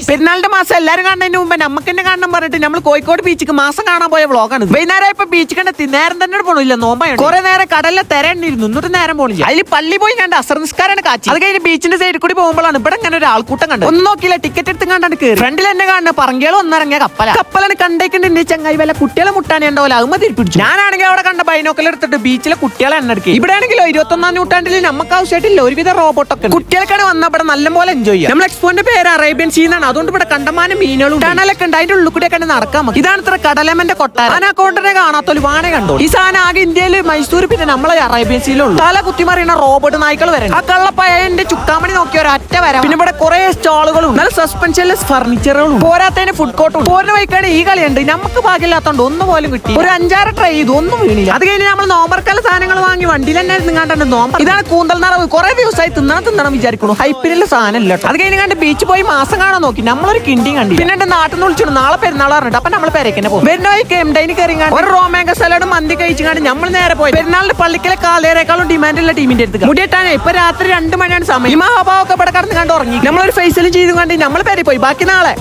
പെരുന്നാളിന്റെ മാസം എല്ലാരും കാണുന്നതിന് മുമ്പ് നമുക്ക് തന്നെ കാണണം പറഞ്ഞിട്ട് നമ്മൾ കോഴിക്കോട് ബീച്ചിക്ക് മാസം കാണാൻ പോയ വ്ളോഗാണ്. വൈകുന്നേരം ഇപ്പൊ ബീച്ച് കണ്ടെത്തി നേരം തന്നെ പോണില്ല, നോമ്പാണ്. കുറെ നേരം കടലിലെ തിരണ്ടിരുന്നു, എന്നിട്ട് നേരം പോണില്ല. അതിൽ പള്ളി പോയി കണ്ട് അസർ നിസ്കാരാണ് കാച്ചി. അത് കഴിഞ്ഞ് ബീച്ചിന്റെ സൈഡിൽ കൂടി പോകുമ്പോഴാണ് ഇവിടെ ഇങ്ങനെ ഒരു ആൾക്കൂട്ടം കണ്ടത്. ഒന്നും നോക്കിയില്ല, ടിക്കറ്റ് എടുത്ത് കണ്ടാണ് കയറി. ഫ്രണ്ടിൽ എന്നെ കാണുന്ന പറങ്കികളും ഒന്നിറങ്ങിയ കപ്പലാണ് കണ്ടേക്കുന്നുണ്ട്. ചങ്ങായി വല്ല കുട്ടികളെ മുട്ടാനെ ഉണ്ടാവില്ല, അത് മതി പിടിച്ചു. ഞാനാണെങ്കിൽ അവിടെ കണ്ട ബൈനോക്കൽ എടുത്തിട്ട് ബീച്ചിലെ കുട്ടികളെ എണ്ണെടുക്കുക. ഇവിടെ ആണെങ്കിലോ 21ാം നൂറ്റാണ്ടിൽ നമുക്ക് ആവശ്യമായിട്ടില്ല ഒരുവിധ റോബോട്ടൊക്കെ. കുട്ടികൾക്കാണ് വന്ന ഇവിടെ നല്ലപോലെ എൻജോയ് ചെയ്യാം. നമ്മൾ എക്സ്പോന്റെ പേര് അറേബ്യൻ സീ എന്നാണ്. അതുകൊണ്ട് ഇവിടെ കണ്ടമാനം മീനുകളും ടണലൊക്കെ ഉണ്ട്. അതിന്റെ ഉള്ളിൽ കൂടെ ഒക്കെ നടക്കാൻ മതി. ഇതാണ് ഇത്ര കടലമ്മന്റെ കൊട്ടാരം. ആ കോണ്ടനെ കാണാത്തൊരു വാണ കണ്ടോ. ഈ സാധനം ആകെ ഇന്ത്യയിൽ മൈസൂർ പിന്നെ നമ്മളെ അറേബ്യൻ സീയിലുള്ളൂ. തല കുത്തിമറിയുന്ന റോബോട്ട് നായ്ക്കൾ വരെ. ആ കള്ളപ്പയന്റെ ചുക്കാമണി നോക്കിയ ഒരു അറ്റ വരാം. പിന്നെ ഇവിടെ കുറെ സ്റ്റാളുകളും നല്ല സസ്പെൻഷൻലെസ് ഫർണിച്ചറുകളും പോരാത്തതിന് ഫുഡ് കോർട്ടും. പോരുന്ന വഴിക്കാണ് ഈ കളിയുണ്ട്. നമുക്ക് ഭാഗ്യമില്ലാത്തോണ്ട് ഒന്നും പോലും കിട്ടി. ഒരു 5-6 ട്രൈ ചെയ്തു, ഒന്നും വീണില്ല. അത് കഴിഞ്ഞ് നമ്മൾ നോമ്പർക്കാല സാധനങ്ങൾ വാങ്ങി വണ്ടിയിൽ തന്നെ നിങ്ങാണ്ട് നോമ്പ്. ഇതാണ് കൂന്തൽ നിറവ്. കുറെ ദിവസമായി തിന്നണം വിചാരിക്കുന്നു. ഹൈപ്പിലുള്ള സാധനം ഇല്ല. അത് കഴിഞ്ഞ് കണ്ട് ബീച്ച് പോയി മാസം കാണാൻ നോക്കി. നമ്മളൊരു കിണ്ടി കണ്ടി. പിന്നെ എന്റെ നാട്ടിൽ നിന്ന് വിളിച്ചു നാളെ പെരുന്നാൾ പറഞ്ഞിട്ട്. അപ്പൊ നമ്മൾ പെരക്കന്നെ പോകും. വരുന്ന വഴിക്ക് എംഡൈന് കയറി ഒരു റോമാങ്ക സലാഡും മന്തി കഴിച്ചു നമ്മൾ നേരെ പോയി. പെരുന്നാളിന്റെ പള്ളിക്കലെ കാലേരെക്കാളും ഡിമാൻഡുള്ള ടീമിന്റെ അടുത്ത് മുടിയിട്ടാണ്. ഇപ്പൊ രാത്രി 2 മണിയാണ് സമയം. ഈ മഹാഭാവൊക്കെ ഇവിടെ കടന്ന് കണ്ട് ഉറങ്ങി. നമ്മളൊരു ഫേസിലും ചെയ്തു കണ്ട് നമ്മൾ പെരി പോയി. ബാക്കി നാളെ